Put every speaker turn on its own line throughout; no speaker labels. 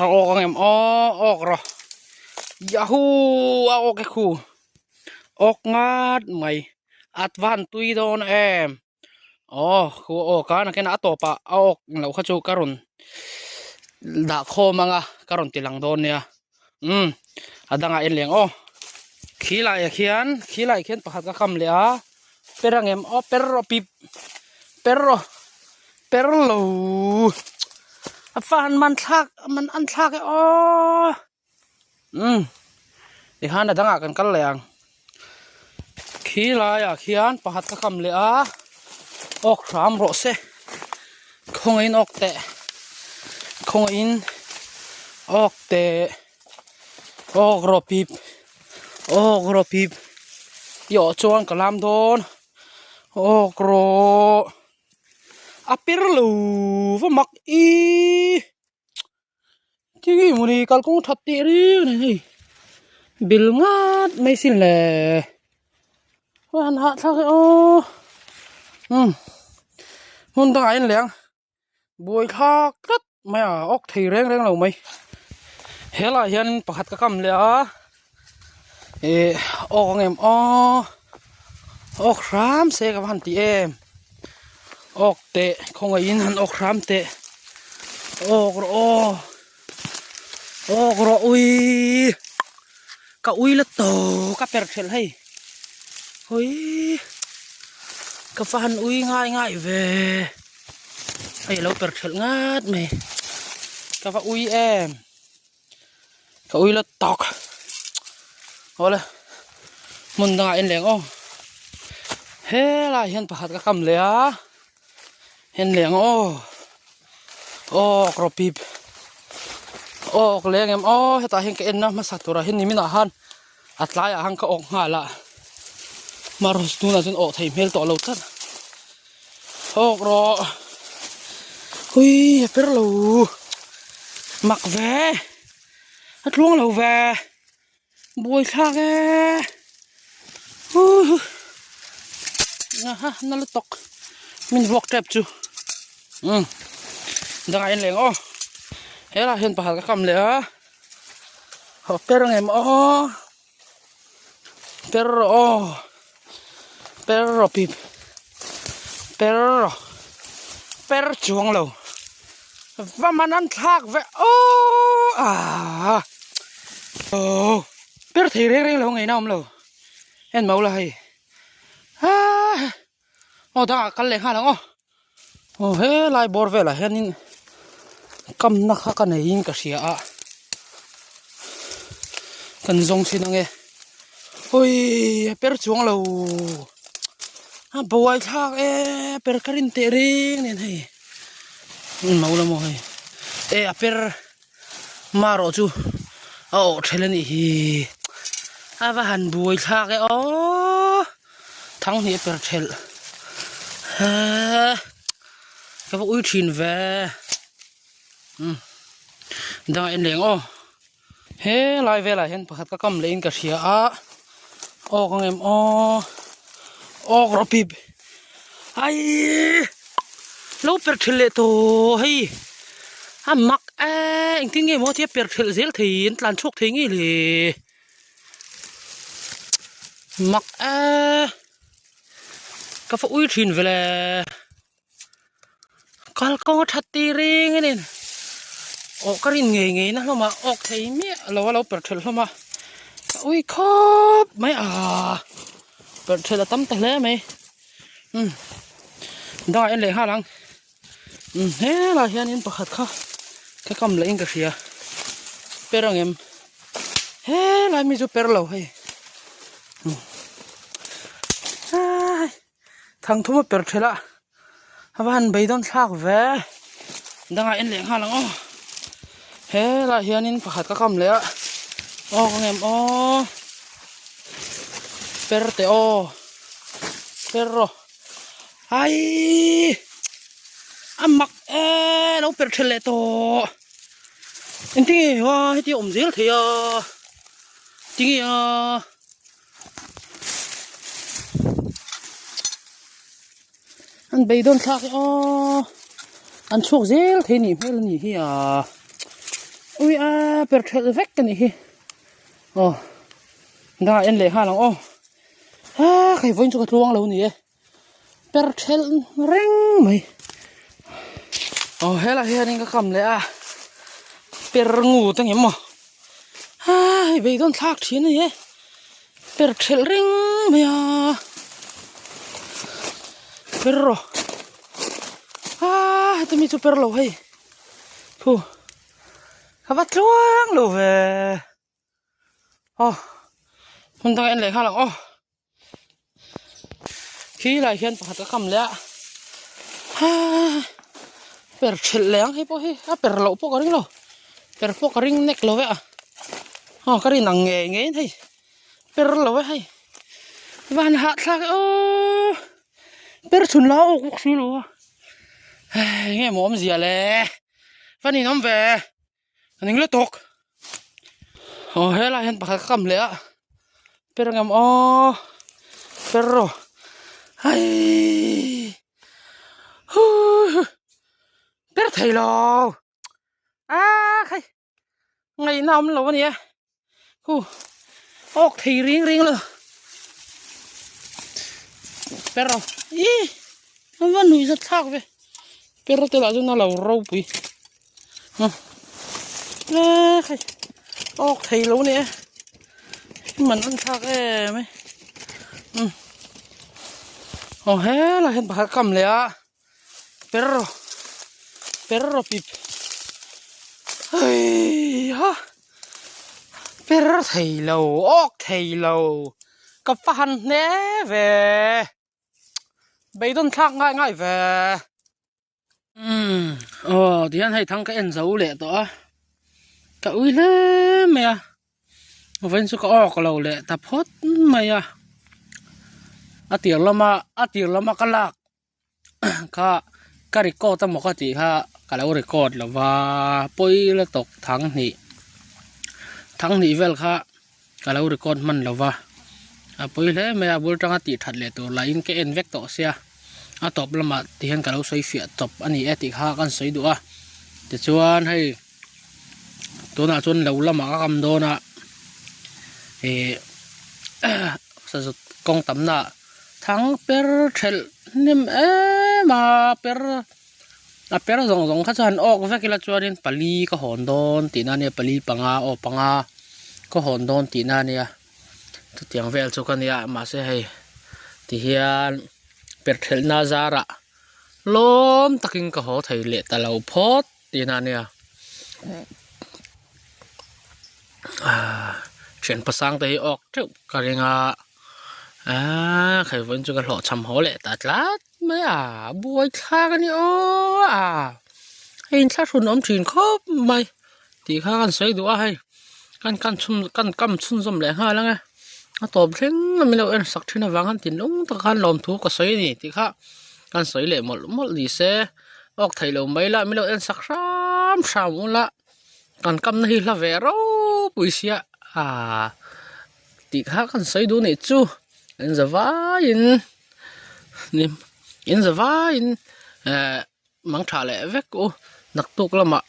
เอาออกไงออกหรอยาฮูเอาออกแค่คู่ออกงาดไหมอัดวันตุยโดนอ๋อคู่ออกกันแค่นั้นตัวปะเอาออกเราเข้าจูการุนด่าโคมังอ่ะการุนติลังโดนเนี่ยada nga en leng khila ya khian pakhat ka kham le a perangem perro pip perlo afan man an thak e han ada nga kan kal leng khila ya khian pakhat ka kham le a ok ram ro se khongain ok te gropip yo chuan kalam don gro apirlu vamak i ki muni kalkung thatti ri nei bilngat mai sin le wan ha thak hun ta in leng boi thak tat mai ok thei reng lo mai hela hian pakhat ka kam le a ongem ok ram se ka han ti ok te khonga in han ok ram te ok ro ui ka ui la to ka per khel hai hoi ka fan ui ngai ve ai lo per khel ngat me ka fa ui ka ui la tok hola mun da en leng he la hian pakhat ka kam le a hen leng kropip leng em heta hen ka en na ma satura hen ni mina han atlai a hang ka ok nga la maros tu na jun thei mel to lo tat ro hui perlo mak ve atluang lo ve boi thak na lu tok min vok tep chu dang en leng hela hen pakhat ka kam le a perangem perro pip per chuang lo va manan thak ve per thei reng lo ngai nam lo en mau la hai da kal le ha lo he lai bor ve la hen in kam na kha ka nei in ka sia a kan zong sin nge oi per chuang lo boi thak per karin te reng nen hai mau la mo hai per maro chu thelani hi ava han boi thak thang ni per thel ka ui thin ve da en leng he lai ve la hen pakhat ka kam le in ka sia a kangem gropip ai lo per thel le to hei mak anh听nghe mua tiếp biệt thự dễ thì làm chuộc thế nghĩ thì mặc cái phụ uy tín về là con thật tì riêng cái này cái riêng nghề nó mà thấy mía lâu biệt thự mà uy khóc mấy biệt thự là tắm tay lẽ mày đó anh lấy ha lăng thế là hiện in bạc khóc cái cầm lấy cái gì perang em he lại mi cho perlo hay thằng thua per thela havan bay don thak ve danga en leng ha lang he la hianin pakhat ka kam le a ngem per te perro ai amak nó per thele to anh听哇，迄啲唔少睇啊，點啊？anh bay don thak anh chuộc dễ thế nhỉ hay là nhỉ hi ui per thel vek kan hi da en le ha lang khai voin chu ka tluang lo ni per thel reng mai hela he ning ka kam le per ngu tang em mo ve don thak thin ni per thel reng mai per ro tu mi chu per lo hai thu ka va tluang lo ve hun tang en le ha lang khi lại hiện phải cái cầm lẽ per chel leng hay po hi per lo po ka ring lo per po ka ring nek lo ve ka ring nang nge thei per lo ve hay van ha thak per chun lao ku si lo nghe mồm gì le van ni nom ve ning le tok he la hiện phải cái cầm lẽ per ngam per ro ai per thầy lo khai ngày nào mình lo vậy nè ốc thầy riêng rồi per rồi nó vẫn nuôi rất thắc vậy per rồi tôi lại cho nó là rau bì khai ốc thầy lo nè mình ăn thắc em ấy he là hiện phải cầm lẽ perro pip perro thầy lâu ốc thầy lâu cặp phan nè về bây đôn thang ngay về thì anh hay thằng cái em giấu lệ đó cả ui lẽ mẹ vẫn chưa có ốc lâu lệ tập hốt mày atir lama kalak ka record ta mo ka ti ha kala record la wa poi la tok thang ni vel kha kala record man la wa poi le me abul tanga ti that le to line ke en vek to sia top lama ti han kala soi fia top ani eti kha kan soi du te chuan hei to na chon lo lama ka kam do na sa kong tam na thằng per thel nim mà per rong khá chan ok vek la chuanin pali ka hon don ti na ne pali panga ko hon don ti na ne tu tiang vel chu kan ya ma se hei ti hian per thel na zara lom takin ka ho thei le ta lo phot ti na ne chen pasang te ok chu ka ringa khai vẫn chưa có lọ chăm hố lệ tạt lát mấy bùi tha cái này hình sát hồn ống truyền khớp mày thì khá cần xây đũa hay căn căm chun dâm lệ hai lắm nghe tôm thêm mình đâu em sắc thế nào vàng hắn tiền đúng ta khăn làm thú có xây gì thì khá cần xây lệ một lì xe ốc thầy lâu mấy lại mình đâu em sắc sam muốn lạ cần căm này là vẻ rau bùi xia thì khá cần xây đũa này chú in the vine mang thả lệ vek nặc tuk lama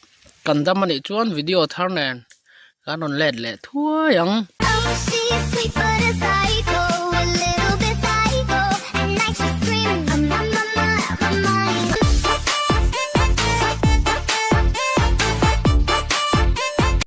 kan dam ani chuan video thar nen kanon led le thua yang she's sweet but a psycho, a little bit psycho, at night she's screaming, I'm